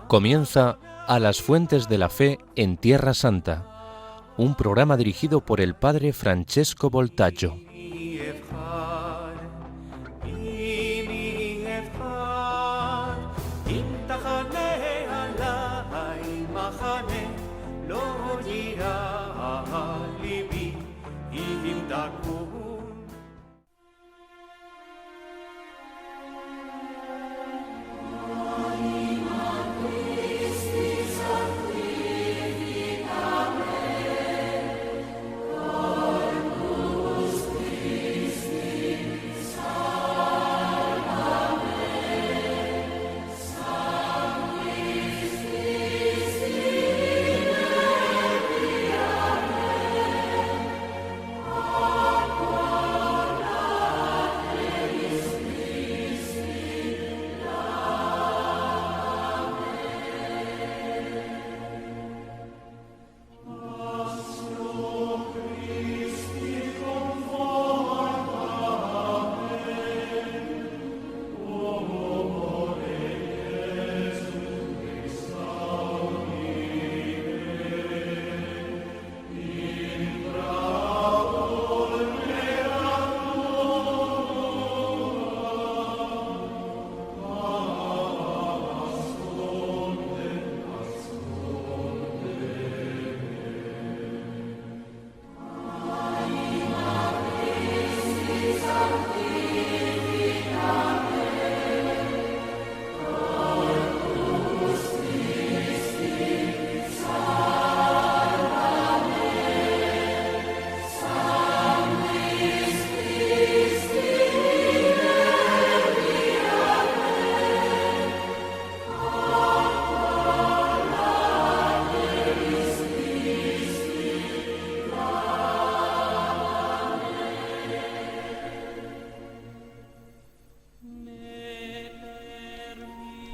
Comienza A las Fuentes de la Fe en Tierra Santa, un programa dirigido por el padre Francesco Voltaggio.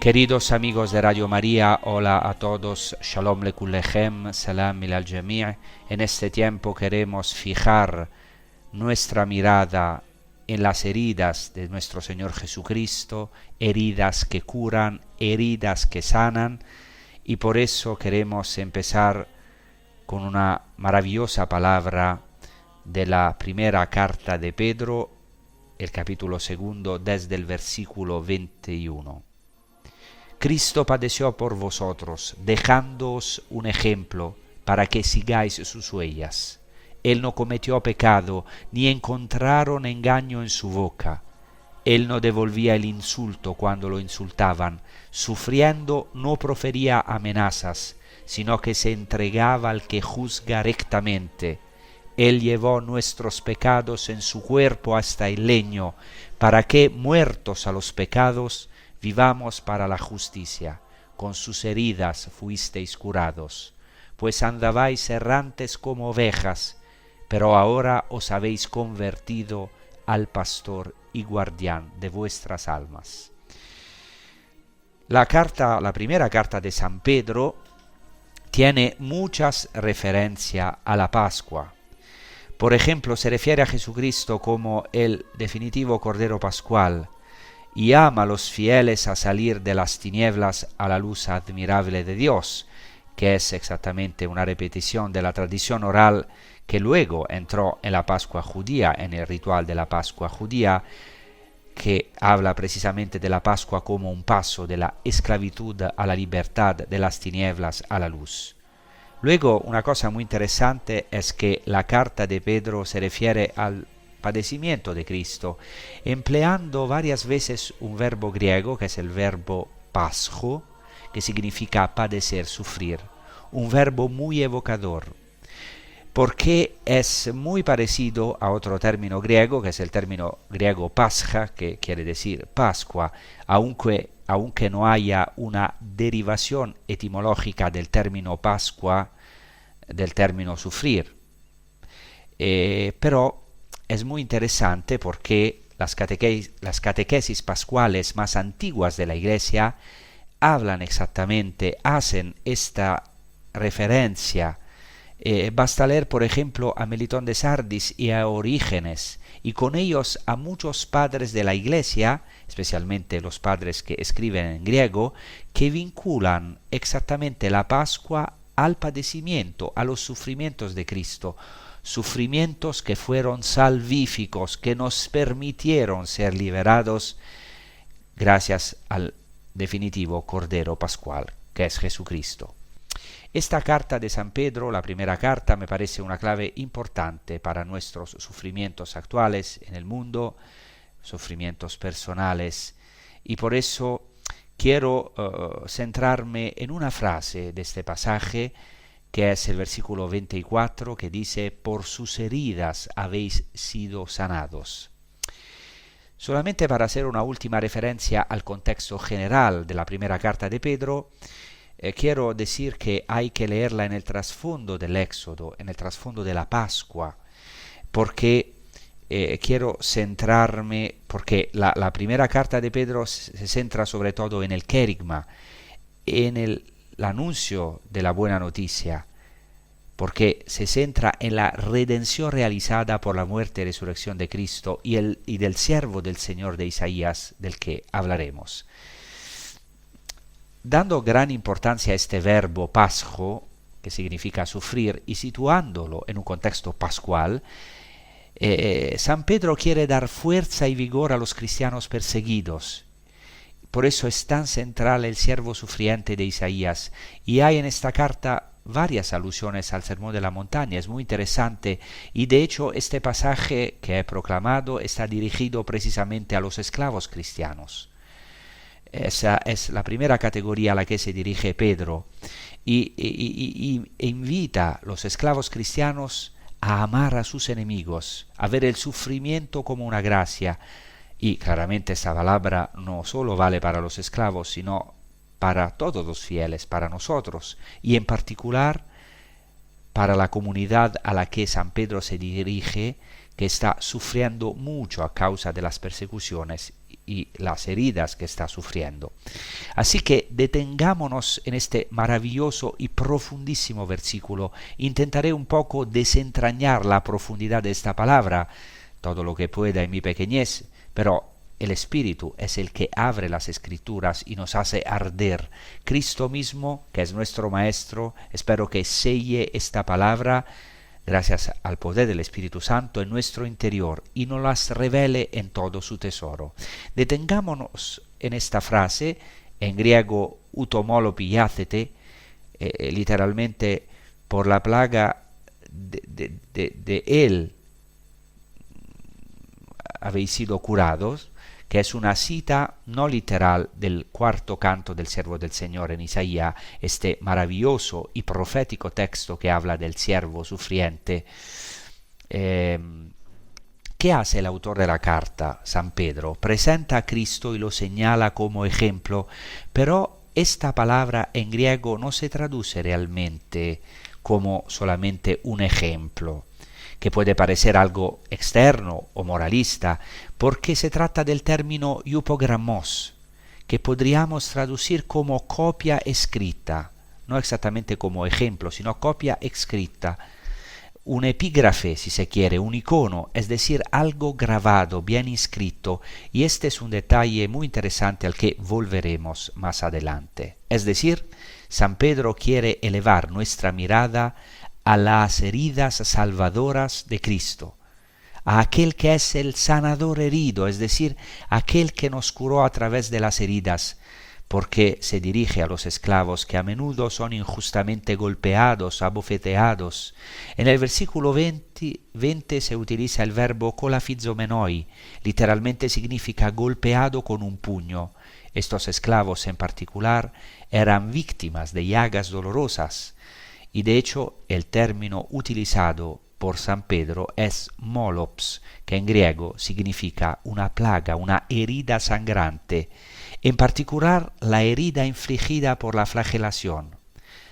Queridos amigos de Radio María, hola a todos, Shalom Lekulechem, Salam Milal Jami'. En este tiempo queremos fijar nuestra mirada en las heridas de nuestro Señor Jesucristo, heridas que curan, heridas que sanan, y por eso queremos empezar con una maravillosa palabra de la primera carta de Pedro, el capítulo 2, desde el versículo 21. Cristo padeció por vosotros, dejándoos un ejemplo para que sigáis sus huellas. Él no cometió pecado, ni encontraron engaño en su boca. Él no devolvía el insulto cuando lo insultaban, sufriendo no profería amenazas, sino que se entregaba al que juzga rectamente. Él llevó nuestros pecados en su cuerpo hasta el leño, para que, muertos a los pecados, vivamos para la justicia. Con sus heridas fuisteis curados, pues andabais errantes como ovejas, pero ahora os habéis convertido al pastor y guardián de vuestras almas. La primera carta de San Pedro tiene muchas referencias a la Pascua. Por ejemplo, se refiere a Jesucristo como el definitivo Cordero Pascual, y llama a los fieles a salir de las tinieblas a la luz admirable de Dios, que es exactamente una repetición de la tradición oral que luego entró en la Pascua judía, en el ritual de la Pascua judía, que habla precisamente de la Pascua como un paso de la esclavitud a la libertad, de las tinieblas a la luz. Luego, una cosa muy interesante es que la carta de Pedro se refiere al padecimiento de Cristo, empleando varias veces un verbo griego que es el verbo pascho, que significa padecer, sufrir, un verbo muy evocador, porque es muy parecido a otro término griego, que es el término griego pascha, que quiere decir Pascua, aunque no haya una derivación etimológica del término Pascua, del término sufrir. Pero es muy interesante porque las catequesis pascuales más antiguas de la Iglesia hablan exactamente, hacen esta referencia. Basta leer, por ejemplo, a Melitón de Sardis y a Orígenes, y con ellos a muchos padres de la Iglesia, especialmente los padres que escriben en griego, que vinculan exactamente la Pascua al padecimiento, a los sufrimientos de Cristo, sufrimientos que fueron salvíficos, que nos permitieron ser liberados gracias al definitivo Cordero Pascual, que es Jesucristo. Esta carta de San Pedro, la primera carta, me parece una clave importante para nuestros sufrimientos actuales en el mundo, sufrimientos personales, y por eso quiero centrarme en una frase de este pasaje, que es el versículo 24, que dice: por sus heridas habéis sido sanados. Solamente para hacer una última referencia al contexto general de la primera carta de Pedro, quiero decir que hay que leerla en el trasfondo del Éxodo, en el trasfondo de la Pascua, porque quiero centrarme, porque la primera carta de Pedro se centra sobre todo en el querigma, en el anuncio de la buena noticia, porque se centra en la redención realizada por la muerte y resurrección de Cristo y del siervo del Señor de Isaías, del que hablaremos. Dando gran importancia a este verbo pasjo, que significa sufrir, y situándolo en un contexto pascual, San Pedro quiere dar fuerza y vigor a los cristianos perseguidos. Por eso es tan central el siervo sufriente de Isaías, y hay en esta carta varias alusiones al Sermón de la Montaña. Es muy interesante, y de hecho este pasaje que he proclamado está dirigido precisamente a los esclavos cristianos. Esa es la primera categoría a la que se dirige Pedro, y invita a los esclavos cristianos a amar a sus enemigos, a ver el sufrimiento como una gracia. Y claramente esta palabra no solo vale para los esclavos, sino para todos los fieles, para nosotros, y en particular para la comunidad a la que San Pedro se dirige, que está sufriendo mucho a causa de las persecuciones y las heridas que está sufriendo. Así que detengámonos en este maravilloso y profundísimo versículo. Intentaré un poco desentrañar la profundidad de esta palabra, todo lo que pueda en mi pequeñez, pero el Espíritu es el que abre las Escrituras y nos hace arder. Cristo mismo, que es nuestro Maestro, espero que selle esta palabra gracias al poder del Espíritu Santo en nuestro interior y nos las revele en todo su tesoro. Detengámonos en esta frase, en griego utomolo piácete, literalmente por la plaga de él habéis sido curados, que es una cita no literal del cuarto canto del siervo del Señor en Isaías, este maravilloso y profético texto que habla del siervo sufriente. ¿Qué hace el autor de la carta, San Pedro? Presenta a Cristo y lo señala como ejemplo, pero esta palabra en griego no se traduce realmente como solamente un ejemplo, que puede parecer algo externo o moralista, porque se trata del término iupogrammos, que podríamos traducir como copia escrita, no exactamente como ejemplo, sino copia escrita, un epígrafe, si se quiere, un icono, es decir, algo grabado, bien inscrito, y este es un detalle muy interesante al que volveremos más adelante. Es decir, San Pedro quiere elevar nuestra mirada a las heridas salvadoras de Cristo, a aquel que es el sanador herido, es decir, aquel que nos curó a través de las heridas, porque se dirige a los esclavos que a menudo son injustamente golpeados, abofeteados. En el versículo 20 se utiliza el verbo kolafizomenoi, literalmente significa golpeado con un puño. Estos esclavos en particular eran víctimas de llagas dolorosas, y de hecho el término utilizado por San Pedro es molops, que en griego significa una plaga, una herida sangrante, en particular la herida infligida por la flagelación.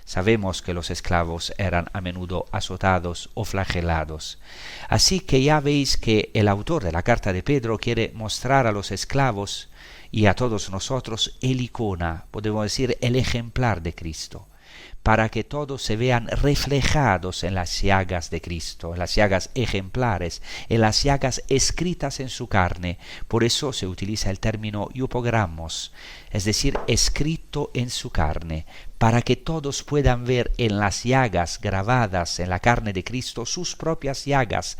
Sabemos que los esclavos eran a menudo azotados o flagelados. Así que ya veis que el autor de la carta de Pedro quiere mostrar a los esclavos y a todos nosotros el icona, podemos decir el ejemplar de Cristo. para que todos se vean reflejados en las llagas de Cristo, en las llagas ejemplares, en las llagas escritas en su carne. Por eso se utiliza el término iupogramos, es decir, escrito en su carne, para que todos puedan ver en las llagas grabadas en la carne de Cristo sus propias llagas,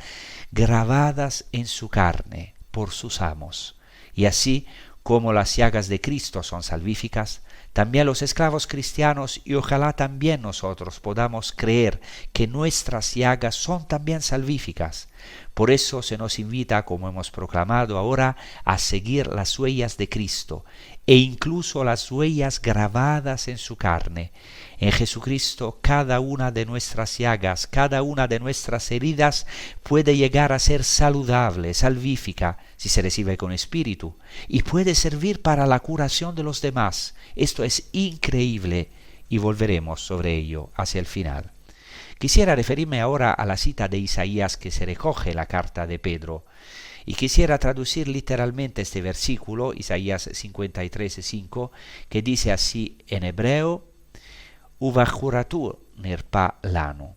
grabadas en su carne por sus amos. Y así como las llagas de Cristo son salvíficas, también los esclavos cristianos y ojalá también nosotros podamos creer que nuestras llagas son también salvíficas. Por eso se nos invita, como hemos proclamado ahora, a seguir las huellas de Cristo e incluso las huellas grabadas en su carne. En Jesucristo cada una de nuestras llagas, cada una de nuestras heridas puede llegar a ser saludable, salvífica, si se recibe con espíritu, y puede servir para la curación de los demás. Esto es increíble y volveremos sobre ello hacia el final. Quisiera referirme ahora a la cita de Isaías que se recoge en la carta de Pedro, y quisiera traducir literalmente este versículo, Isaías 53:5, que dice así en hebreo: Uvahuratu nirpa lano.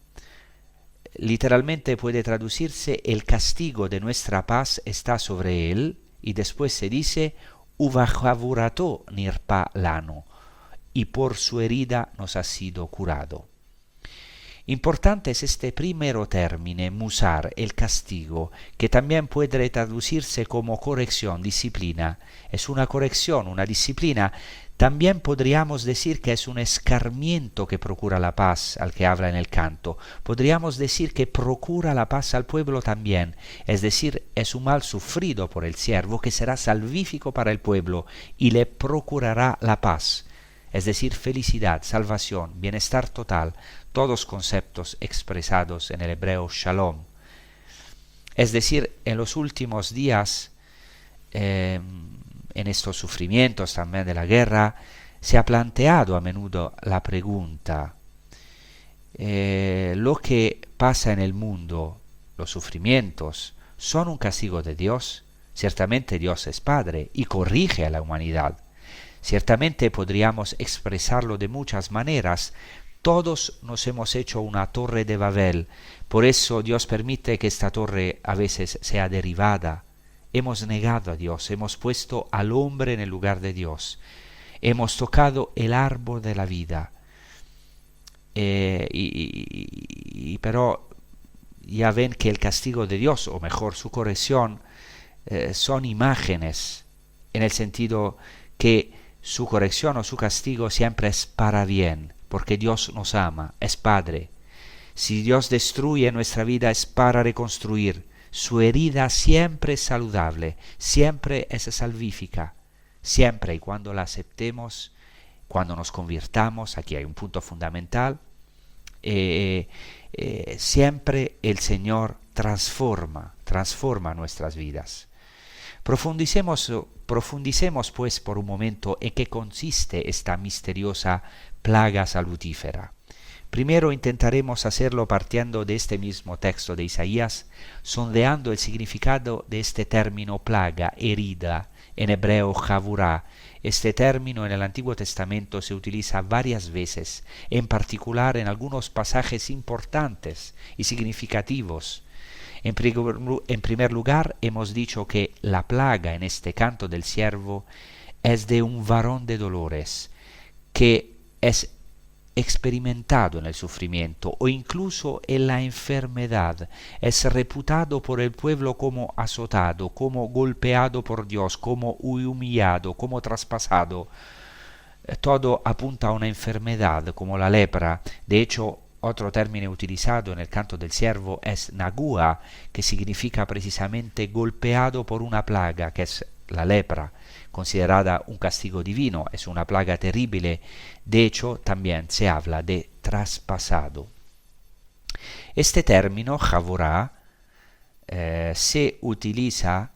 Literalmente puede traducirse: el castigo de nuestra paz está sobre él, y después se dice Uvahuratu nirpa lano, y por su herida nos ha sido curado. Importante es este primero término, musar, el castigo, que también puede traducirse como corrección, disciplina. Es una corrección, una disciplina. También podríamos decir que es un escarmiento que procura la paz, al que habla en el canto. Podríamos decir que procura la paz al pueblo también, es decir, es un mal sufrido por el siervo que será salvífico para el pueblo y le procurará la paz. Es decir, felicidad, salvación, bienestar total, todos conceptos expresados en el hebreo shalom. Es decir, en los últimos días, en estos sufrimientos también de la guerra, se ha planteado a menudo la pregunta, ¿lo que pasa en el mundo, los sufrimientos, son un castigo de Dios? Ciertamente Dios es Padre y corrige a la humanidad. Ciertamente podríamos expresarlo de muchas maneras. Todos nos hemos hecho una torre de Babel, por eso Dios permite que esta torre a veces sea derribada. Hemos negado a Dios, hemos puesto al hombre en el lugar de Dios, hemos tocado el árbol de la vida. Pero ya ven que el castigo de Dios, o mejor su corrección, son imágenes, en el sentido que su corrección o su castigo siempre es para bien, porque Dios nos ama, es Padre. Si Dios destruye nuestra vida es para reconstruir. Su herida siempre es saludable, siempre es salvífica, siempre y cuando la aceptemos, cuando nos convirtamos, aquí hay un punto fundamental, siempre el Señor transforma nuestras vidas. Profundicemos pues por un momento en qué consiste esta misteriosa plaga salutífera. Primero intentaremos hacerlo partiendo de este mismo texto de Isaías, sondeando el significado de este término plaga, herida, en hebreo javurá. Este término en el Antiguo Testamento se utiliza varias veces, en particular en algunos pasajes importantes y significativos. En primer lugar, hemos dicho que la plaga en este canto del siervo es de un varón de dolores, que es experimentado en el sufrimiento o incluso en la enfermedad, es reputado por el pueblo como azotado, como golpeado por Dios, como humillado, como traspasado. Todo apunta a una enfermedad como la lepra. De hecho, otro término utilizado en el canto del siervo es nagua, que significa precisamente golpeado por una plaga, que es la lepra, considerada un castigo divino, es una plaga terrible. De hecho, también se habla de traspasado. Este término, javurá, se utiliza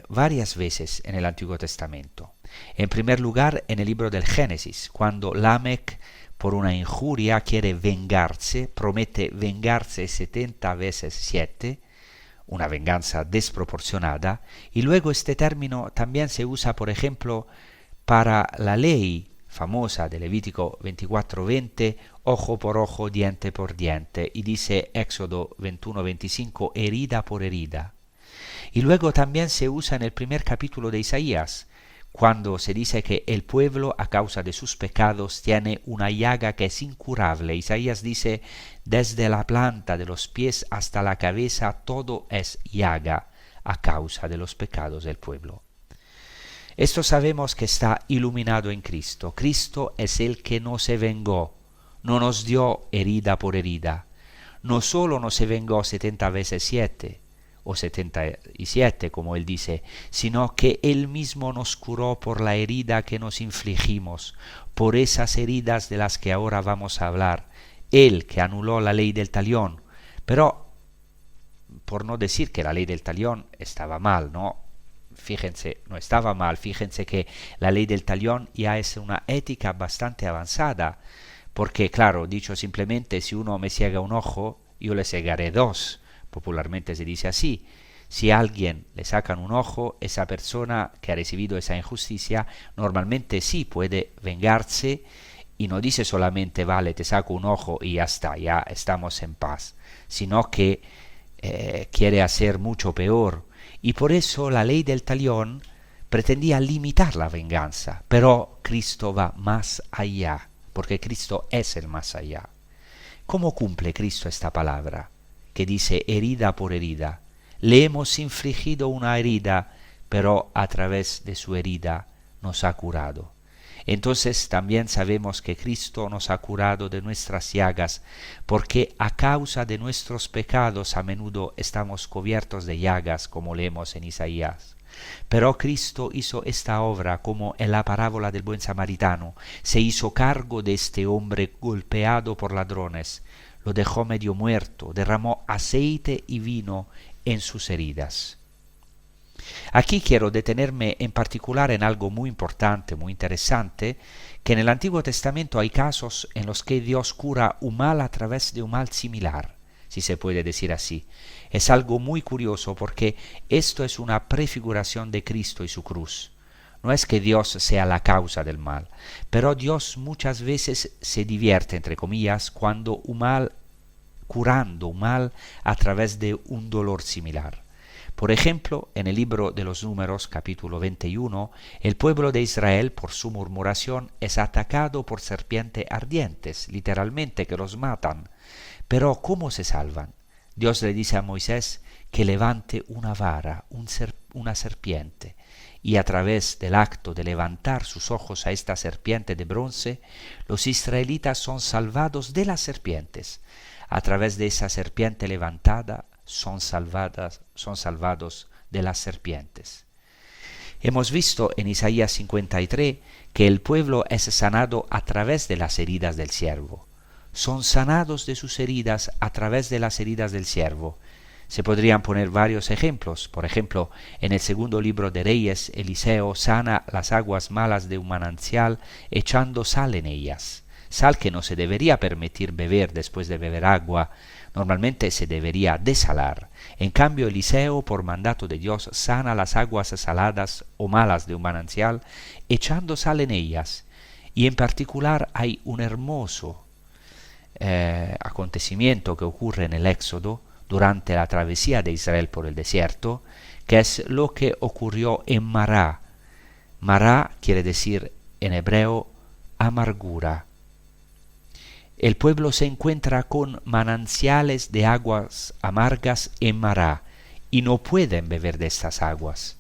varias veces en el Antiguo Testamento. En primer lugar, en el libro del Génesis, cuando Lamec, por una injuria, quiere vengarse, promete vengarse 70 veces 7, una venganza desproporcionada, y luego este término también se usa, por ejemplo, para la ley famosa de Levítico 24:20, ojo por ojo, diente por diente, y dice Éxodo 21:25, herida por herida. Y luego también se usa en el primer capítulo de Isaías, cuando se dice que el pueblo a causa de sus pecados tiene una llaga que es incurable. Isaías dice, desde la planta de los pies hasta la cabeza todo es llaga a causa de los pecados del pueblo. Esto sabemos que está iluminado en Cristo. Cristo es el que no se vengó, no nos dio herida por herida. No solo no se vengó 70 veces 7, o 77, como él dice, sino que él mismo nos curó por la herida que nos infligimos, por esas heridas de las que ahora vamos a hablar. Él que anuló la ley del talión, pero por no decir que la ley del talión estaba mal, ¿no? Fíjense, no estaba mal, fíjense que la ley del talión ya es una ética bastante avanzada, porque claro, dicho simplemente, si uno me ciega un ojo, yo le cegaré dos. Popularmente se dice así. Si a alguien le sacan un ojo, esa persona que ha recibido esa injusticia normalmente sí puede vengarse y no dice solamente vale, te saco un ojo y ya está, ya estamos en paz, sino que quiere hacer mucho peor. Y por eso la ley del talión pretendía limitar la venganza, pero Cristo va más allá, porque Cristo es el más allá. ¿Cómo cumple Cristo esta palabra? Que dice herida por herida. Le hemos infligido una herida, pero a través de su herida nos ha curado. Entonces también sabemos que Cristo nos ha curado de nuestras llagas, porque a causa de nuestros pecados a menudo estamos cubiertos de llagas, como leemos en Isaías. Pero Cristo hizo esta obra como en la parábola del buen samaritano. Se hizo cargo de este hombre golpeado por ladrones, lo dejó medio muerto, derramó aceite y vino en sus heridas. Aquí quiero detenerme en particular en algo muy importante, muy interesante, que en el Antiguo Testamento hay casos en los que Dios cura un mal a través de un mal similar, si se puede decir así. Es algo muy curioso porque esto es una prefiguración de Cristo y su cruz. No es que Dios sea la causa del mal, pero Dios muchas veces se divierte, entre comillas, curando un mal a través de un dolor similar. Por ejemplo, en el libro de los Números, capítulo 21, el pueblo de Israel, por su murmuración, es atacado por serpientes ardientes, literalmente, que los matan. Pero ¿cómo se salvan? Dios le dice a Moisés que levante una vara, una serpiente, y a través del acto de levantar sus ojos a esta serpiente de bronce, los israelitas son salvados de las serpientes. A través de esa serpiente levantada son salvados de las serpientes. Hemos visto en Isaías 53 que el pueblo es sanado a través de las heridas del siervo. Son sanados de sus heridas a través de las heridas del siervo. Se podrían poner varios ejemplos. Por ejemplo, en el segundo libro de Reyes, Eliseo sana las aguas malas de un manantial echando sal en ellas. Sal que no se debería permitir beber después de beber agua, normalmente se debería desalar. En cambio, Eliseo, por mandato de Dios, sana las aguas saladas o malas de un manantial, echando sal en ellas. Y en particular hay un hermoso acontecimiento que ocurre en el Éxodo durante la travesía de Israel por el desierto, que es lo que ocurrió en Mará. Mará quiere decir en hebreo amargura. El pueblo se encuentra con manantiales de aguas amargas en Mará y no pueden beber de estas aguas.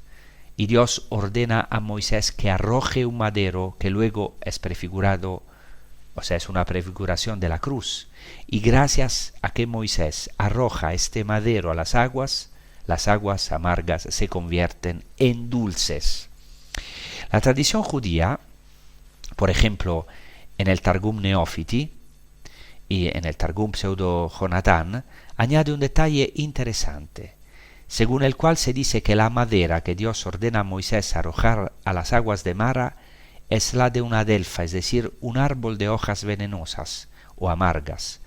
Y Dios ordena a Moisés que arroje un madero que luego es prefigurado, o sea, es una prefiguración de la cruz. Y gracias a que Moisés arroja este madero a las aguas amargas se convierten en dulces. La tradición judía, por ejemplo, en el Targum Neófiti, y en el Targum Pseudo Jonatán, añade un detalle interesante, según el cual se dice que la madera que Dios ordena a Moisés arrojar a las aguas de Mara es la de una adelfa, es decir, un árbol de hojas venenosas o amargas.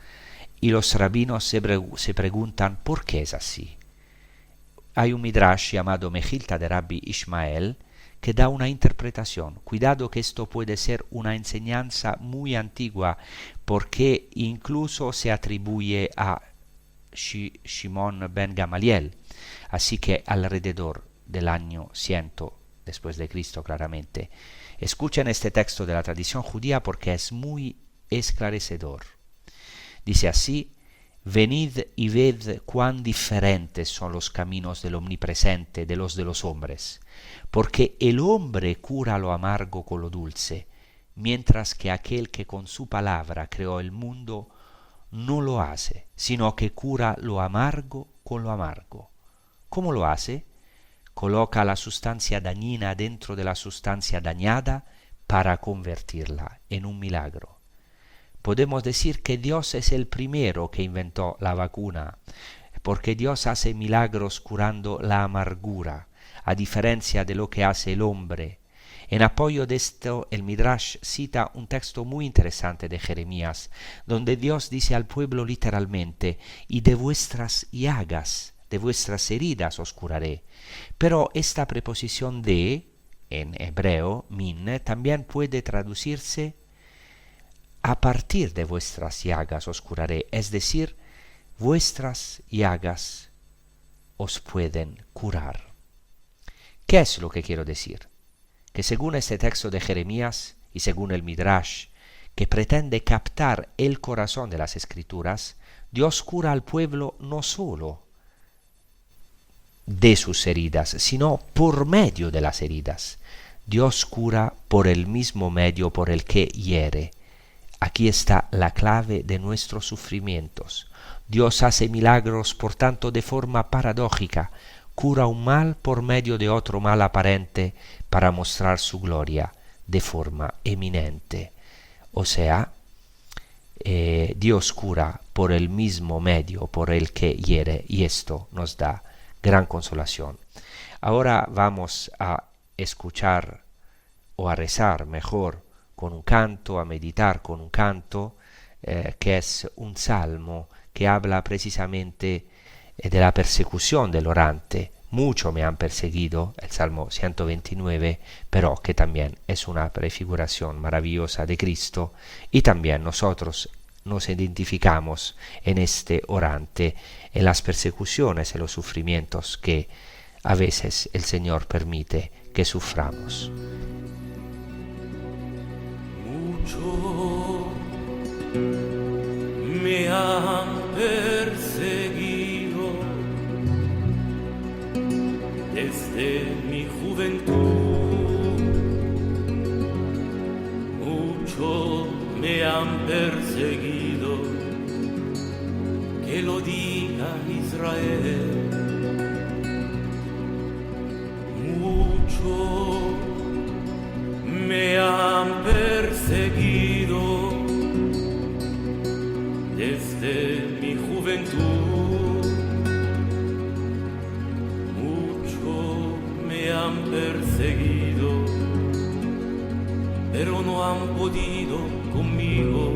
Y los rabinos se preguntan por qué es así. Hay un midrash llamado Mejilta de Rabbi Ishmael que da una interpretación. Cuidado que esto puede ser una enseñanza muy antigua, porque incluso se atribuye a Shimon ben Gamaliel, así que alrededor del año 100 después de Cristo, claramente. Escuchen este texto de la tradición judía porque es muy esclarecedor. Dice así: venid y ved cuán diferentes son los caminos del Omnipresente de los hombres, porque el hombre cura lo amargo con lo dulce, mientras que aquel que con su palabra creó el mundo no lo hace, sino que cura lo amargo con lo amargo. ¿Cómo lo hace? Coloca la sustancia dañina dentro de la sustancia dañada para convertirla en un milagro. Podemos decir que Dios es el primero que inventó la vacuna, porque Dios hace milagros curando la amargura, a diferencia de lo que hace el hombre. En apoyo de esto, el Midrash cita un texto muy interesante de Jeremías, donde Dios dice al pueblo literalmente: y de vuestras llagas, de vuestras heridas os curaré. Pero esta preposición de, en hebreo, min, también puede traducirse a partir de vuestras llagas os curaré, es decir, vuestras llagas os pueden curar. ¿Qué es lo que quiero decir? Que según este texto de Jeremías y según el Midrash, que pretende captar el corazón de las Escrituras, Dios cura al pueblo no solo de sus heridas, sino por medio de las heridas. Dios cura por el mismo medio por el que hiere. Aquí está la clave de nuestros sufrimientos. Dios hace milagros, por tanto, de forma paradójica. Cura un mal por medio de otro mal aparente para mostrar su gloria de forma eminente. O sea, Dios cura por el mismo medio por el que hiere, y esto nos da gran consolación. Ahora vamos a escuchar o a rezar mejor con un canto, a meditar con un canto, que es un salmo que habla precisamente de la persecución del orante. Mucho me han perseguido, el Salmo 129, pero que también es una prefiguración maravillosa de Cristo, y también nosotros nos identificamos en este orante, en las persecuciones y los sufrimientos que a veces el Señor permite que suframos. Mucho me han perseguido desde mi juventud, mucho me han perseguido, que lo diga Israel, mucho me han perseguido desde mi juventud, mucho me han perseguido, pero no han podido conmigo.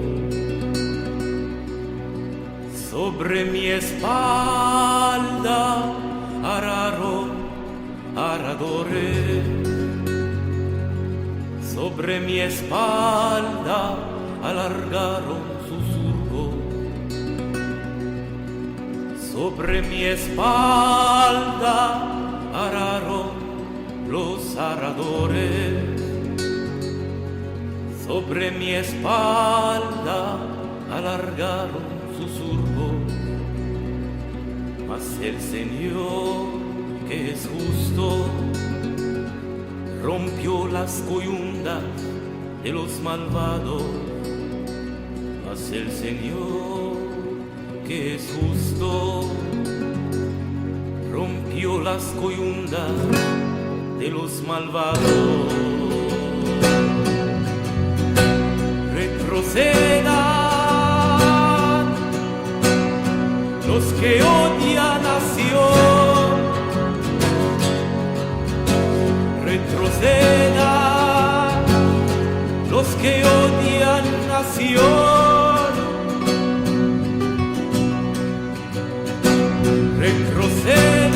Sobre mi espalda aradores, sobre mi espalda alargaron su surco, sobre mi espalda araron los aradores, sobre mi espalda alargaron su surco, mas el Señor, que es justo, rompió las coyundas de los malvados, mas el Señor, que es justo, rompió las coyundas de los malvados. Retrocedan los que odian a Sion, retrocedan los que odian a Sion, retrocedan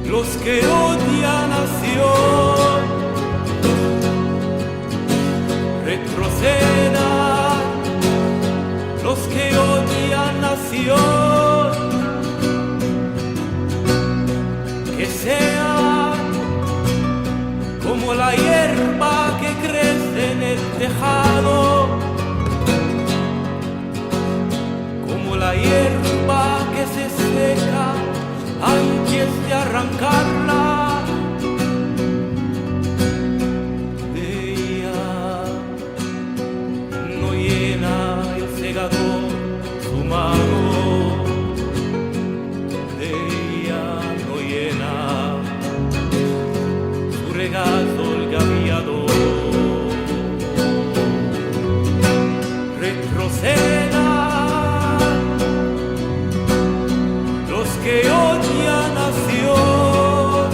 los que retrocedan los que odian nación, que sean como la hierba que crece en el tejado, como la hierba que se seca antes de arrancarla. De ella no llena el segador su mano, de ella no llena su regazo el gaviador. Retrocedan los que odian nación,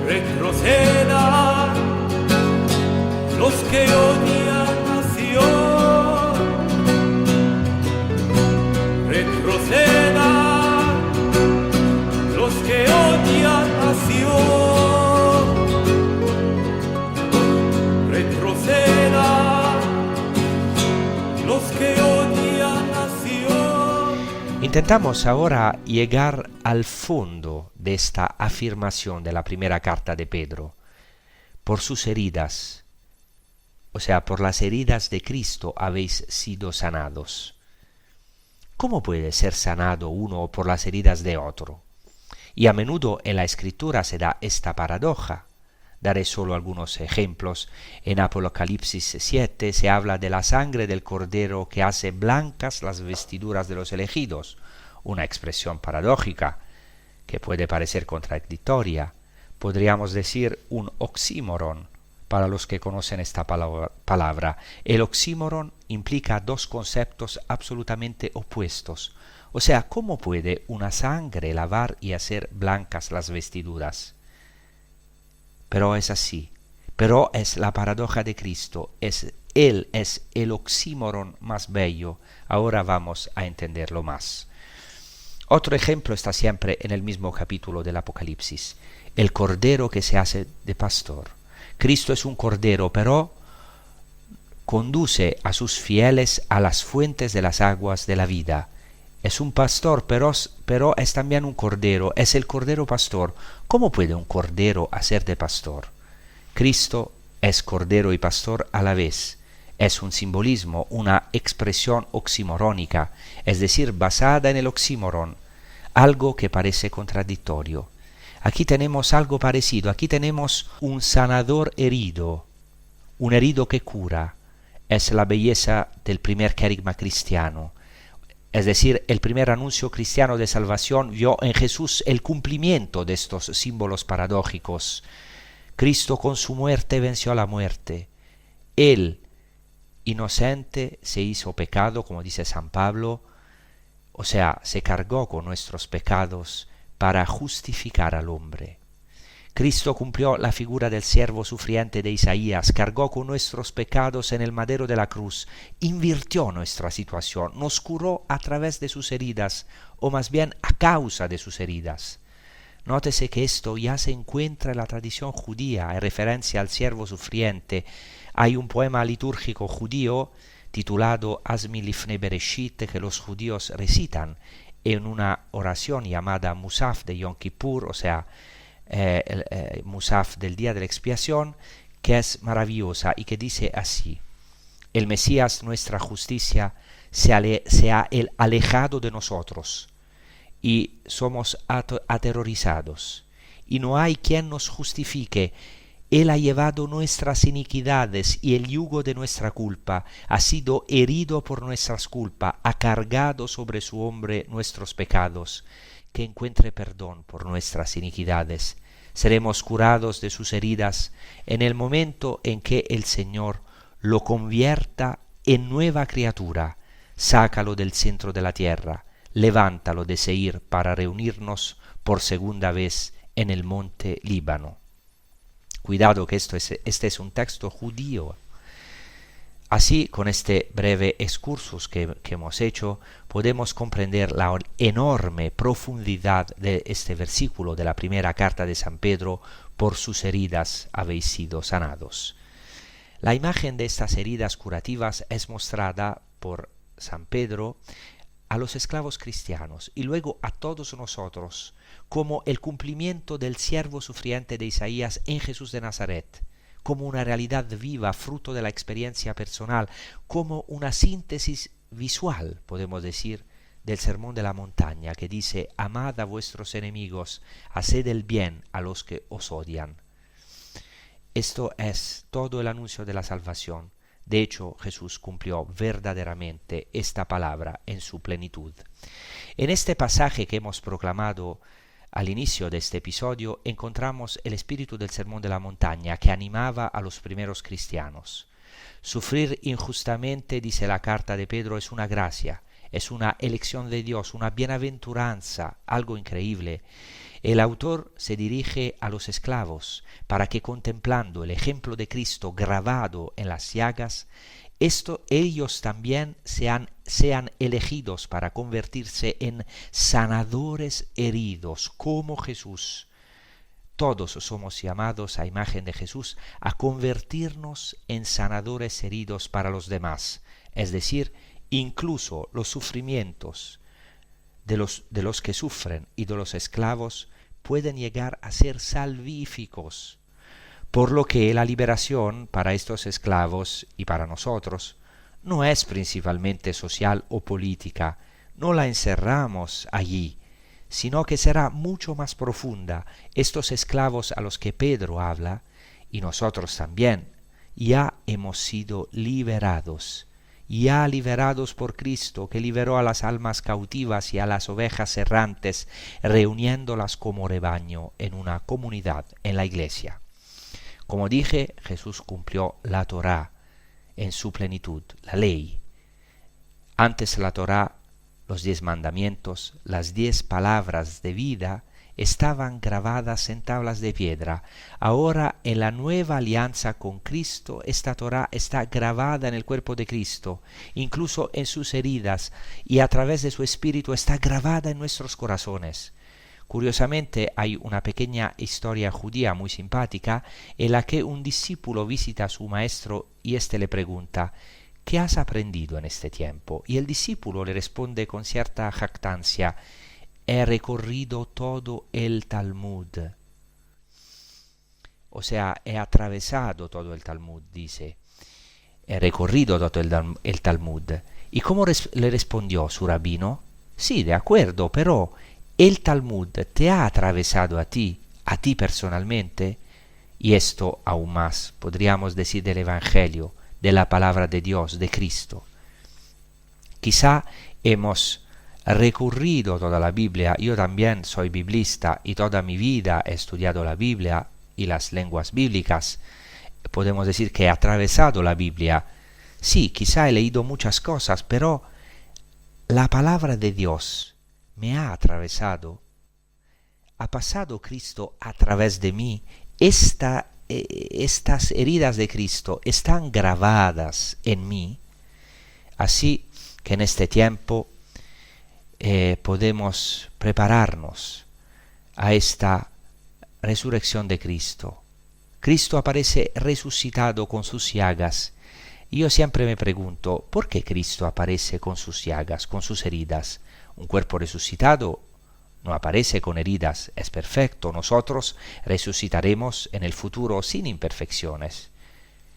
retrocedan los que odian nación, retrocedan los que odian nación, retrocedan los que odian nación. Intentamos ahora llegar al fondo de esta afirmación de la primera carta de Pedro. Por sus heridas, o sea, por las heridas de Cristo habéis sido sanados. ¿Cómo puede ser sanado uno por las heridas de otro? Y a menudo en la Escritura se da esta paradoja. Daré solo algunos ejemplos. En Apocalipsis 7 se habla de la sangre del Cordero que hace blancas las vestiduras de los elegidos, una expresión paradójica que puede parecer contradictoria. Podríamos decir un oxímoron para los que conocen esta palabra. El oxímoron implica dos conceptos absolutamente opuestos. O sea, ¿cómo puede una sangre lavar y hacer blancas las vestiduras? Pero es así. Pero es la paradoja de Cristo. Él es el oxímoron más bello. Ahora vamos a entenderlo más. Otro ejemplo está siempre en el mismo capítulo del Apocalipsis. El cordero que se hace de pastor. Cristo es un cordero, pero conduce a sus fieles a las fuentes de las aguas de la vida. Es un pastor, pero es también un cordero, es el cordero pastor. ¿Cómo puede un cordero hacer de pastor? Cristo es cordero y pastor a la vez. Es un simbolismo, una expresión oximorónica, es decir, basada en el oxímoron, algo que parece contradictorio. Aquí tenemos algo parecido, aquí tenemos un sanador herido, un herido que cura. Es la belleza del primer querigma cristiano. Es decir, el primer anuncio cristiano de salvación vio en Jesús el cumplimiento de estos símbolos paradójicos. Cristo con su muerte venció a la muerte. Él, inocente, se hizo pecado, como dice San Pablo, o sea, se cargó con nuestros pecados para justificar al hombre. Cristo cumplió la figura del siervo sufriente de Isaías, cargó con nuestros pecados en el madero de la cruz, invirtió nuestra situación, nos curó a través de sus heridas, o más bien a causa de sus heridas. Nótese que esto ya se encuentra en la tradición judía, en referencia al siervo sufriente. Hay un poema litúrgico judío titulado Asmi Lifnei Bereshit que los judíos recitan en una oración llamada Musaf de Yom Kippur, o sea, Musaf del día de la expiación, que es maravillosa y que dice así: el Mesías, nuestra justicia, se ha alejado de nosotros y somos aterrorizados y no hay quien nos justifique. Él ha llevado nuestras iniquidades y el yugo de nuestra culpa, ha sido herido por nuestras culpas, ha cargado sobre su hombro nuestros pecados. Que encuentre perdón por nuestras iniquidades. Seremos curados de sus heridas en el momento en que el Señor lo convierta en nueva criatura. Sácalo del centro de la tierra, levántalo de Seir para reunirnos por segunda vez en el monte Líbano. Cuidado que este es un texto judío. Así, con este breve excursus que hemos hecho, podemos comprender la enorme profundidad de este versículo de la primera carta de San Pedro: por sus heridas habéis sido sanados. La imagen de estas heridas curativas es mostrada por San Pedro a los esclavos cristianos y luego a todos nosotros como el cumplimiento del siervo sufriente de Isaías en Jesús de Nazaret, como una realidad viva, fruto de la experiencia personal, como una síntesis visual, podemos decir, del Sermón de la Montaña, que dice: amad a vuestros enemigos, haced el bien a los que os odian. Esto es todo el anuncio de la salvación. De hecho, Jesús cumplió verdaderamente esta palabra en su plenitud. En este pasaje que hemos proclamado al inicio de este episodio, encontramos el espíritu del Sermón de la Montaña que animaba a los primeros cristianos. Sufrir injustamente, dice la carta de Pedro, es una gracia, es una elección de Dios, una bienaventuranza, algo increíble. El autor se dirige a los esclavos para que, contemplando el ejemplo de Cristo grabado en las llagas, ellos también sean elegidos para convertirse en sanadores heridos como Jesús. Todos somos llamados a imagen de Jesús a convertirnos en sanadores heridos para los demás, es decir, incluso los sufrimientos de los que sufren y de los esclavos pueden llegar a ser salvíficos, por lo que la liberación para estos esclavos y para nosotros no es principalmente social o política, no la encerramos allí, sino que será mucho más profunda. Estos esclavos a los que Pedro habla, y nosotros también, ya hemos sido liberados, ya liberados por Cristo, que liberó a las almas cautivas y a las ovejas errantes, reuniéndolas como rebaño en una comunidad, en la iglesia. Como dije, Jesús cumplió la Torá en su plenitud, la ley. Antes la Torá, los 10 mandamientos, las 10 palabras de vida, estaban grabadas en tablas de piedra. Ahora, en la nueva alianza con Cristo, esta Torá está grabada en el cuerpo de Cristo, incluso en sus heridas, y a través de su Espíritu está grabada en nuestros corazones. Curiosamente, hay una pequeña historia judía muy simpática en la que un discípulo visita a su maestro y éste le pregunta: ¿qué has aprendido en este tiempo? Y el discípulo le responde con cierta jactancia: he recorrido todo el Talmud. O sea, he atravesado todo el Talmud, dice. He recorrido todo el Talmud. ¿Y cómo le respondió su rabino? Sí, de acuerdo, pero el Talmud te ha atravesado a ti personalmente. Y esto aún más, podríamos decir, del Evangelio, de la palabra de Dios, de Cristo. Quizá hemos recurrido toda la Biblia. Yo también soy biblista y toda mi vida he estudiado la Biblia y las lenguas bíblicas. Podemos decir que he atravesado la Biblia. Sí, quizá he leído muchas cosas, pero la palabra de Dios me ha atravesado. Ha pasado Cristo a través de mí. Estas heridas de Cristo están grabadas en mí. Así que en este tiempo podemos prepararnos a esta resurrección de Cristo. Cristo aparece resucitado con sus llagas. Y yo siempre me pregunto, ¿por qué Cristo aparece con sus llagas, con sus heridas? Un cuerpo resucitado no aparece con heridas, es perfecto. Nosotros resucitaremos en el futuro sin imperfecciones.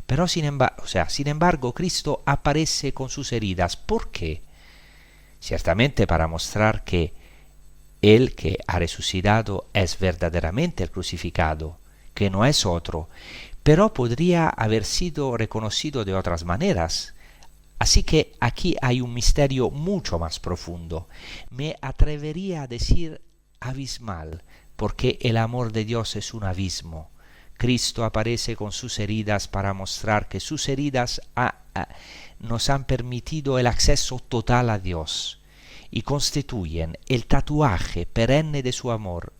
Pero sin embargo, Cristo aparece con sus heridas. ¿Por qué? Ciertamente para mostrar que el que ha resucitado es verdaderamente el crucificado, que no es otro, pero podría haber sido reconocido de otras maneras. Así que aquí hay un misterio mucho más profundo. Me atrevería a decir abismal, porque el amor de Dios es un abismo. Cristo aparece con sus heridas para mostrar que sus heridas nos han permitido el acceso total a Dios y constituyen el tatuaje perenne de su amor.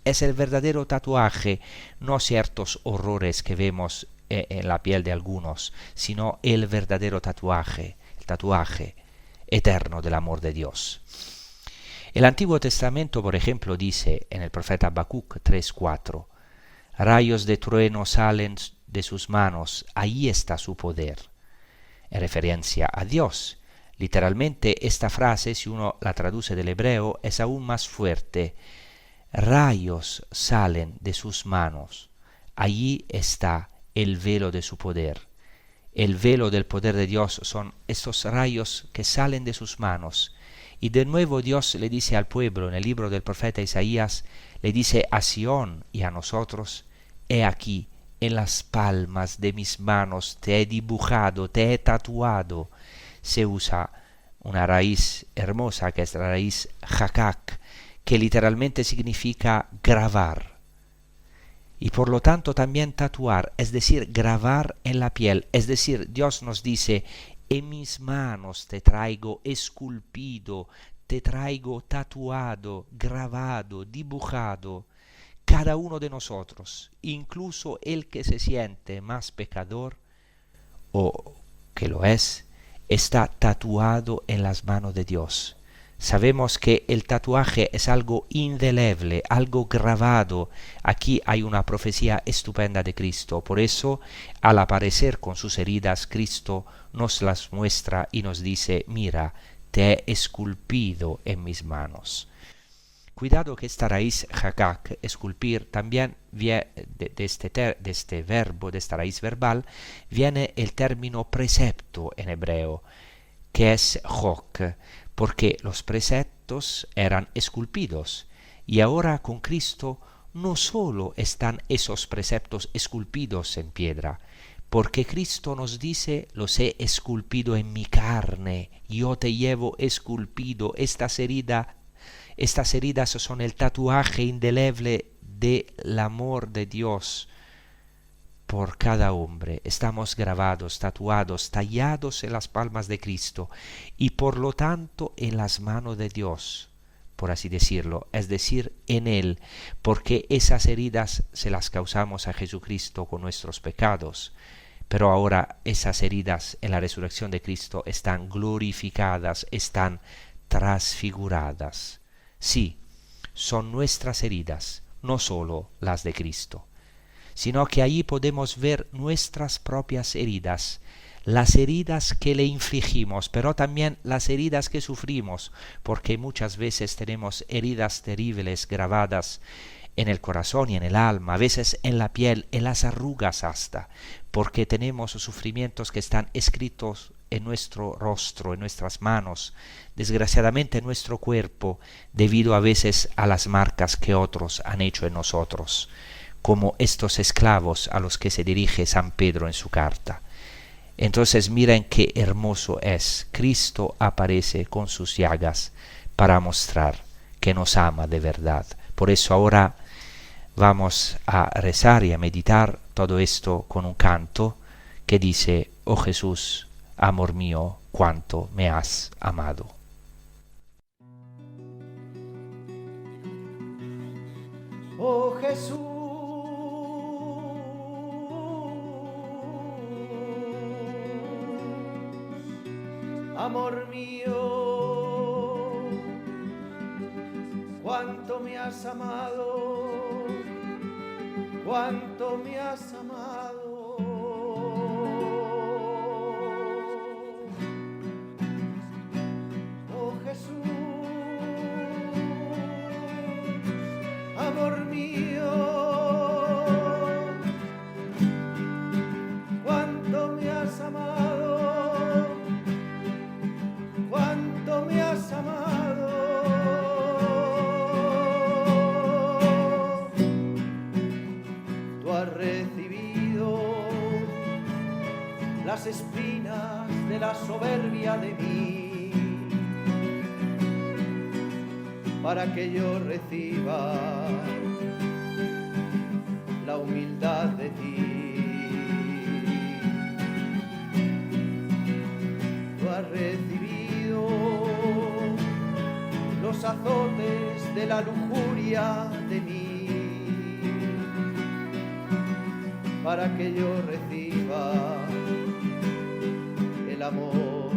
Es el verdadero tatuaje, no ciertos horrores que vemos en la piel de algunos, sino el verdadero tatuaje, el tatuaje eterno del amor de Dios. El Antiguo Testamento, por ejemplo, dice en el profeta Habacuc 3:4: rayos de trueno salen de sus manos, ahí está su poder. En referencia a Dios. Literalmente esta frase, si uno la traduce del hebreo, es aún más fuerte. Rayos salen de sus manos. Allí está el velo de su poder. El velo del poder de Dios son estos rayos que salen de sus manos. Y de nuevo Dios le dice al pueblo en el libro del profeta Isaías, le dice a Sión y a nosotros, he aquí, en las palmas de mis manos te he dibujado, te he tatuado. Se usa una raíz hermosa que es la raíz hakak, que literalmente significa gravar. Y por lo tanto también tatuar, es decir, grabar en la piel. Es decir, Dios nos dice, en mis manos te traigo esculpido, te traigo tatuado, grabado, dibujado. Cada uno de nosotros, incluso el que se siente más pecador, o que lo es, está tatuado en las manos de Dios. Sabemos que el tatuaje es algo indeleble, algo grabado. Aquí hay una profecía estupenda de Cristo. Por eso, al aparecer con sus heridas, Cristo nos las muestra y nos dice, mira, te he esculpido en mis manos. Cuidado que esta raíz hakak, esculpir, también de este verbo, de esta raíz verbal, viene el término precepto en hebreo, que es chok, porque los preceptos eran esculpidos. Y ahora con Cristo no solo están esos preceptos esculpidos en piedra, porque Cristo nos dice, los he esculpido en mi carne, yo te llevo esculpido. Estas heridas son el tatuaje indeleble del amor de Dios por cada hombre. Estamos grabados, tatuados, tallados en las palmas de Cristo y por lo tanto en las manos de Dios, por así decirlo, es decir, en Él, porque esas heridas se las causamos a Jesucristo con nuestros pecados. Pero ahora esas heridas en la resurrección de Cristo están glorificadas, están transfiguradas. Sí, son nuestras heridas, no solo las de Cristo, sino que allí podemos ver nuestras propias heridas, las heridas que le infligimos, pero también las heridas que sufrimos, porque muchas veces tenemos heridas terribles grabadas en el corazón y en el alma, a veces en la piel, en las arrugas hasta, porque tenemos sufrimientos que están escritos en nuestro rostro, en nuestras manos, desgraciadamente en nuestro cuerpo, debido a veces a las marcas que otros han hecho en nosotros, como estos esclavos a los que se dirige San Pedro en su carta. Entonces miren qué hermoso es. Cristo aparece con sus llagas para mostrar que nos ama de verdad. Por eso ahora vamos a rezar y a meditar todo esto con un canto que dice, oh Jesús, amor mío, cuánto me has amado. Oh Jesús, amor mío, cuánto me has amado, cuánto me has amado. Oh Jesús, amor mío, cuánto me has amado, cuánto me has amado. Tú has recibido las espinas de la soberbia de mí, para que yo reciba la humildad de ti. Tú has recibido los azotes de la lujuria de mí, para que yo reciba el amor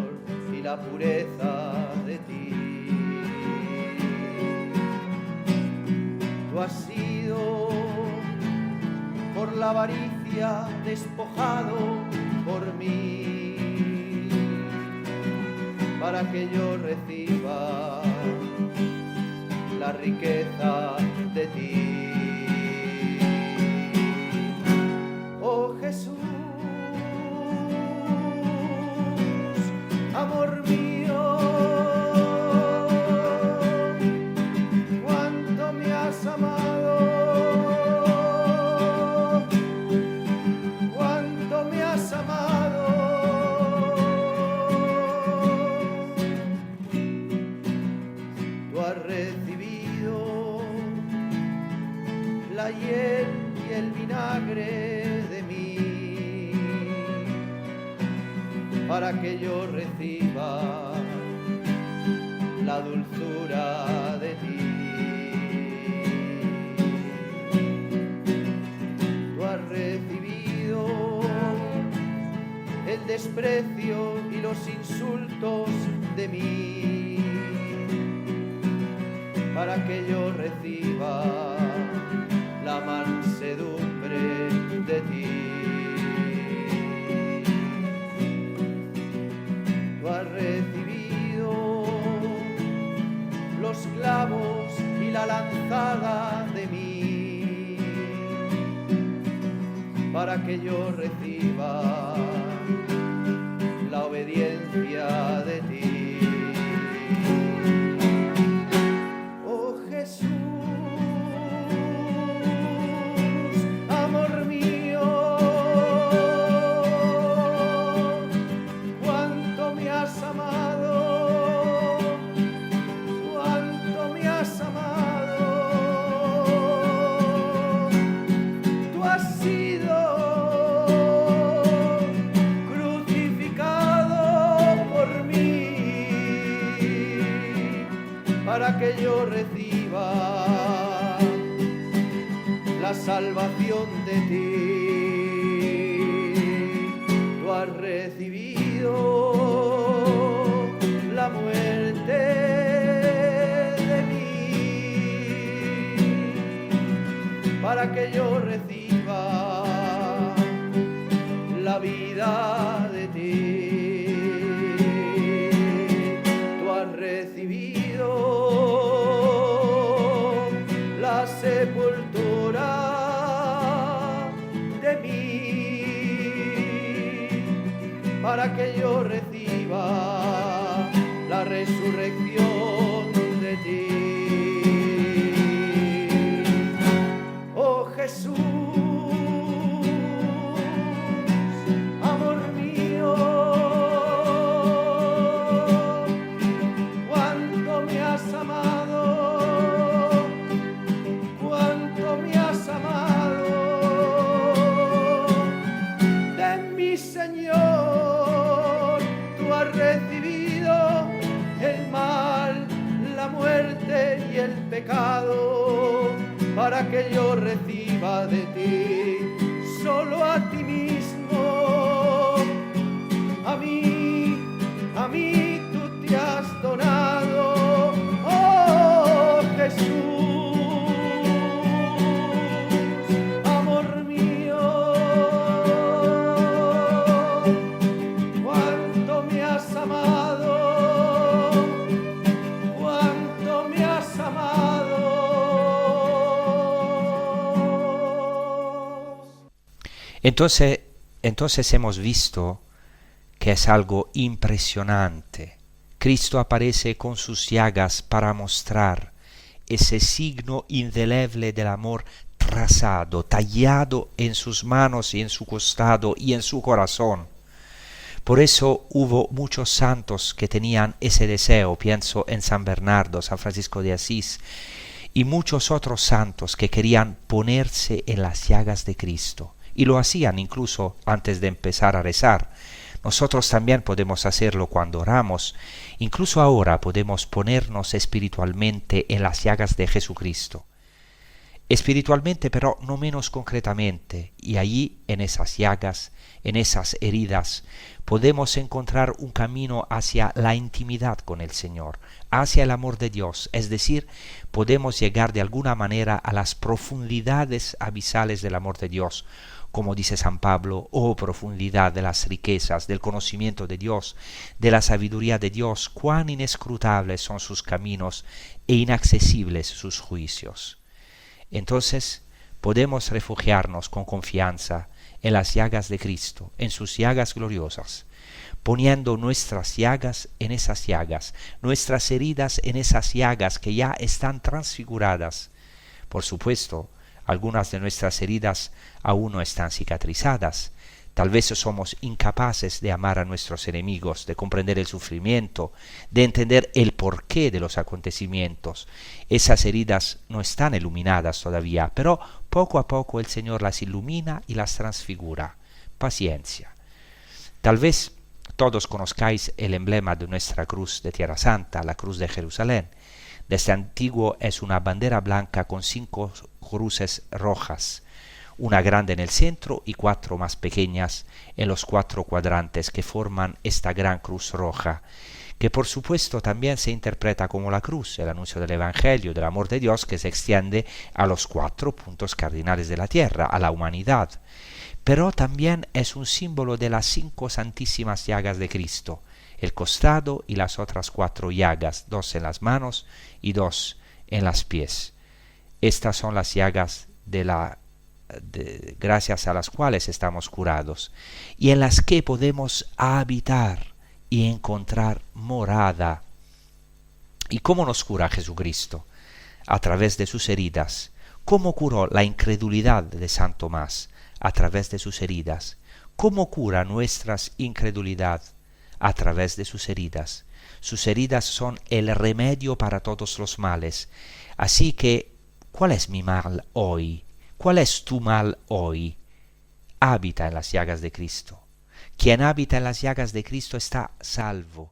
y la pureza de ti. Tú has sido por la avaricia sea despojado por mí, para que yo reciba la riqueza de ti. Oh Jesús, amor mío, cuánto me has amado, cuánto me has amado. Tú has recibido la hiel y el vinagre de mí, para que yo reciba la dulzura de ti. Tú has recibido el desprecio y los insultos de mí, para que yo reciba la mansedumbre de ti. Tú has recibido los clavos y la lanzada de mí, para que yo reciba la obediencia de ti. Oh Jesús, amor mío, cuánto me has amado, cuánto me has amado. Tú has sido crucificado por mí, para que yo reciba la salvación de ti. Tú has recibido la muerte de mí, para que yo reciba la vida de ti. Tú has recibido la sepultura de mí, para que yo reciba la resurrección de ti. Oh Jesús, amor mío, cuánto me has amado, cuánto me has amado. De mi Señor tú has recibido el mal, la muerte y el pecado, para que yo reciba de ti solo a ti mismo. A mí tú te has donado, oh Jesús, amor mío, cuánto me has amado, cuánto me has amado. Entonces hemos visto que es algo impresionante. Cristo aparece con sus llagas para mostrar ese signo indeleble del amor trazado, tallado en sus manos y en su costado y en su corazón. Por eso hubo muchos santos que tenían ese deseo. Pienso en San Bernardo, San Francisco de Asís y muchos otros santos que querían ponerse en las llagas de Cristo. Y lo hacían incluso antes de empezar a rezar. Nosotros también podemos hacerlo cuando oramos. Incluso ahora podemos ponernos espiritualmente en las llagas de Jesucristo. Espiritualmente, pero no menos concretamente. Y allí, en esas llagas, en esas heridas, podemos encontrar un camino hacia la intimidad con el Señor, hacia el amor de Dios. Es decir, podemos llegar de alguna manera a las profundidades abisales del amor de Dios, Como dice San Pablo, oh profundidad de las riquezas, del conocimiento de Dios, de la sabiduría de Dios, cuán inescrutables son sus caminos e inaccesibles sus juicios. Entonces podemos refugiarnos con confianza en las llagas de Cristo, en sus llagas gloriosas, poniendo nuestras llagas en esas llagas, nuestras heridas en esas llagas que ya están transfiguradas. Por supuesto, algunas de nuestras heridas aún no están cicatrizadas. Tal vez somos incapaces de amar a nuestros enemigos, de comprender el sufrimiento, de entender el porqué de los acontecimientos. Esas heridas no están iluminadas todavía, pero poco a poco el Señor las ilumina y las transfigura. Paciencia. Tal vez todos conozcáis el emblema de nuestra cruz de Tierra Santa, la cruz de Jerusalén. Desde antiguo es una bandera blanca con 5 cruces rojas, una grande en el centro y 4 más pequeñas en los 4 cuadrantes que forman esta gran cruz roja, que por supuesto también se interpreta como la cruz, el anuncio del Evangelio, del amor de Dios que se extiende a los 4 puntos cardinales de la tierra, a la humanidad. Pero también es un símbolo de las 5 santísimas llagas de Cristo, el costado y las otras 4 llagas, 2 en las manos y 2 en los pies. Estas son las llagas gracias a las cuales estamos curados y en las que podemos habitar y encontrar morada. ¿Y cómo nos cura Jesucristo? A través de sus heridas. ¿Cómo curó la incredulidad de San Tomás? A través de sus heridas. ¿Cómo cura nuestra incredulidad? A través de sus heridas. Sus heridas son el remedio para todos los males. Así que, ¿cuál es mi mal hoy? ¿Cuál es tu mal hoy? Habita en las llagas de Cristo. Quien habita en las llagas de Cristo está salvo,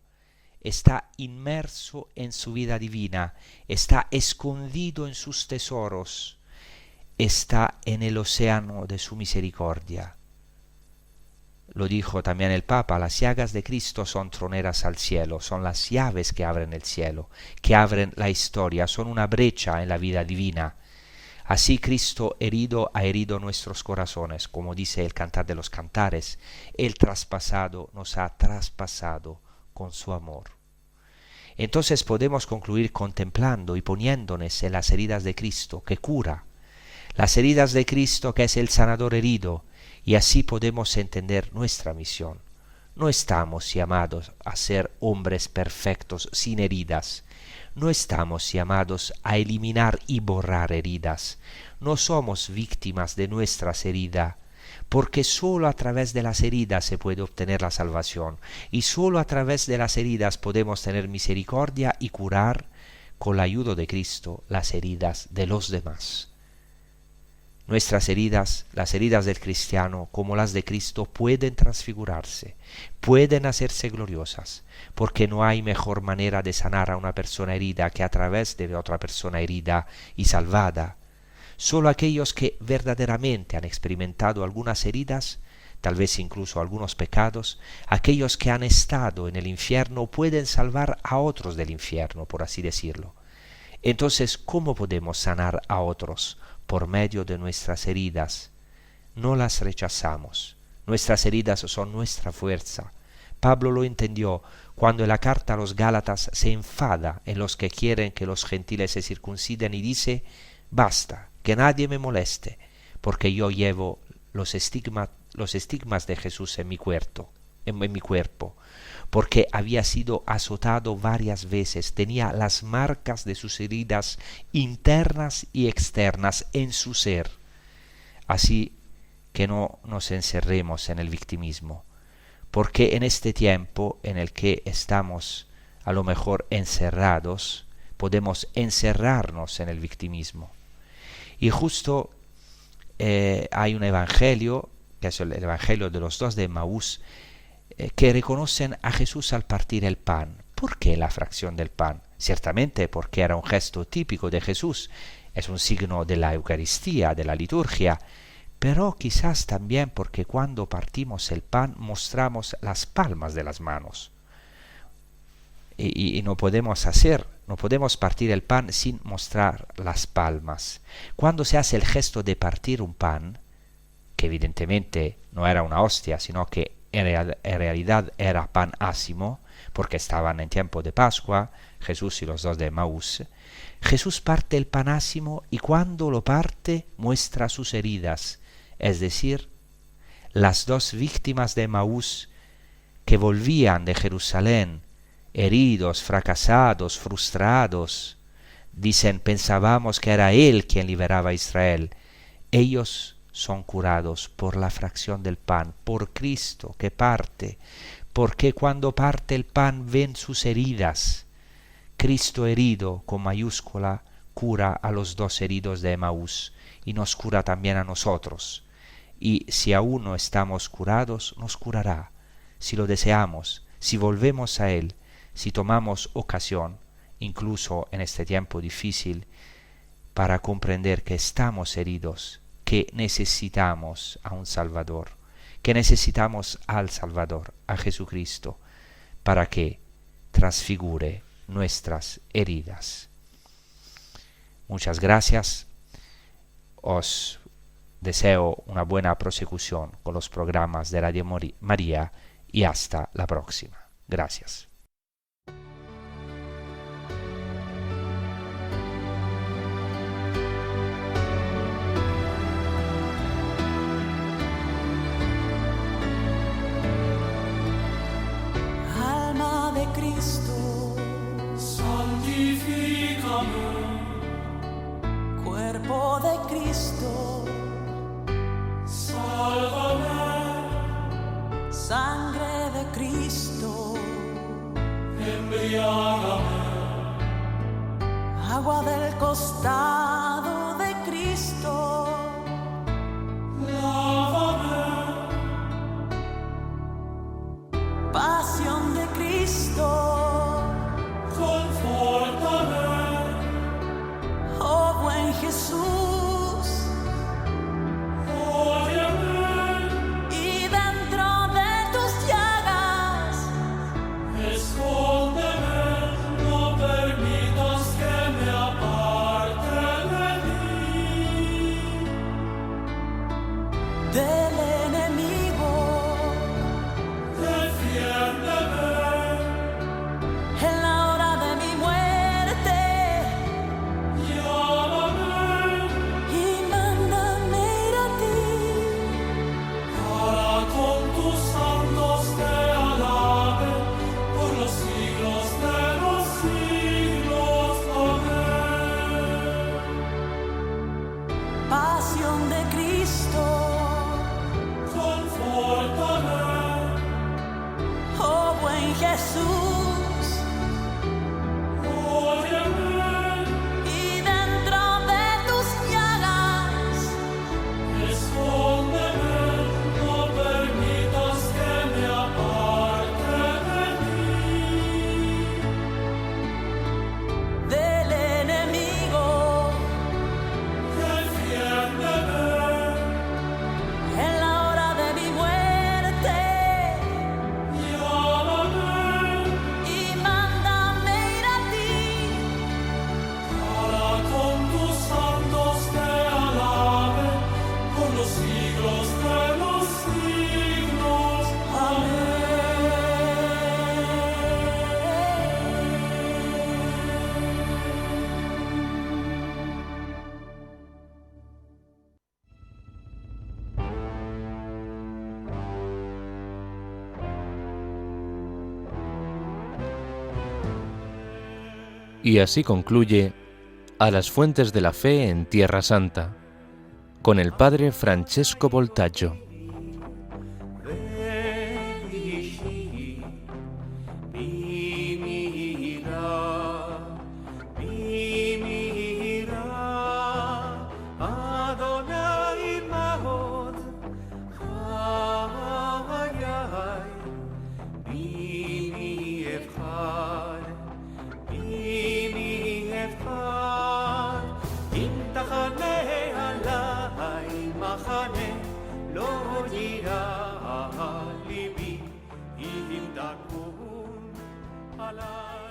está inmerso en su vida divina, está escondido en sus tesoros, está en el océano de su misericordia. Lo dijo también el Papa, las llagas de Cristo son troneras al cielo, son las llaves que abren el cielo, que abren la historia, son una brecha en la vida divina. Así Cristo herido ha herido nuestros corazones, como dice el Cantar de los Cantares, el traspasado nos ha traspasado con su amor. Entonces podemos concluir contemplando y poniéndonos en las heridas de Cristo, que cura, las heridas de Cristo que es el sanador herido, y así podemos entender nuestra misión. No estamos llamados a ser hombres perfectos sin heridas. No estamos llamados a eliminar y borrar heridas. No somos víctimas de nuestras heridas, porque sólo a través de las heridas se puede obtener la salvación, y sólo a través de las heridas podemos tener misericordia y curar, con la ayuda de Cristo, las heridas de los demás. Nuestras heridas, las heridas del cristiano, como las de Cristo, pueden transfigurarse, pueden hacerse gloriosas, porque no hay mejor manera de sanar a una persona herida que a través de otra persona herida y salvada. Solo aquellos que verdaderamente han experimentado algunas heridas, tal vez incluso algunos pecados, aquellos que han estado en el infierno pueden salvar a otros del infierno, por así decirlo. Entonces, ¿cómo podemos sanar a otros? Por medio de nuestras heridas. No las rechazamos. Nuestras heridas son nuestra fuerza. Pablo lo entendió cuando en la carta a los Gálatas se enfada en los que quieren que los gentiles se circunciden y dice: basta, que nadie me moleste, porque yo llevo los estigmas de Jesús en mi cuerpo, porque había sido azotado varias veces, tenía las marcas de sus heridas internas y externas en su ser. Así que no nos encerremos en el victimismo, porque en este tiempo en el que estamos a lo mejor encerrados, podemos encerrarnos en el victimismo. Y justo hay un evangelio, que es el evangelio de los 2 de Emaús, que reconocen a Jesús al partir el pan. ¿Por qué la fracción del pan? Ciertamente porque era un gesto típico de Jesús, es un signo de la Eucaristía, de la liturgia, pero quizás también porque cuando partimos el pan mostramos las palmas de las manos. Y no podemos partir el pan sin mostrar las palmas. Cuando se hace el gesto de partir un pan, que evidentemente no era una hostia, sino que en realidad era pan ácimo, porque estaban en tiempo de Pascua, Jesús y los dos de Emaús. Jesús parte el pan ácimo y cuando lo parte muestra sus heridas, es decir, las dos víctimas de Emaús que volvían de Jerusalén, heridos, fracasados, frustrados. Dicen, pensábamos que era Él quien liberaba a Israel. Ellos son curados por la fracción del pan, por Cristo que parte, porque cuando parte el pan ven sus heridas. Cristo herido con mayúscula cura a los dos heridos de Emaús y nos cura también a nosotros. Y si aún no estamos curados, nos curará. Si lo deseamos, si volvemos a Él, si tomamos ocasión, incluso en este tiempo difícil, para comprender que estamos heridos, que necesitamos a un Salvador, que necesitamos al Salvador, a Jesucristo, para que transfigure nuestras heridas. Muchas gracias. Os deseo una buena prosecución con los programas de Radio María y hasta la próxima. Gracias. Alma de Cristo, santifícame. cuerpo de Cristo, Sálvame, sangre de Cristo, embriágame, agua del costado de Cristo, lávame, pasión de Cristo, confórtame, oh buen Jesús, óyeme, y dentro de tus llagas, escóndeme, no permitas que me aparte de ti. del enemigo, Defiéndeme, en la hora de mi muerte, llámame, y mándame ir a ti. para con tus santos te alabe por los siglos de los siglos. Amén. Pasión de Cristo, Confórtame, oh buen Jesús, óyeme, y dentro de tus llagas, escóndeme, no permitas que me aparte de ti. del enemigo, Defiéndeme, en la hora de mi muerte, llámame, y mándame ir a ti. para con tus santos te alabe por los siglos de los siglos. Y así concluye A las fuentes de la fe en Tierra Santa, con el padre Francesco Voltaggio. לא יירא ליבי אם תקום עליי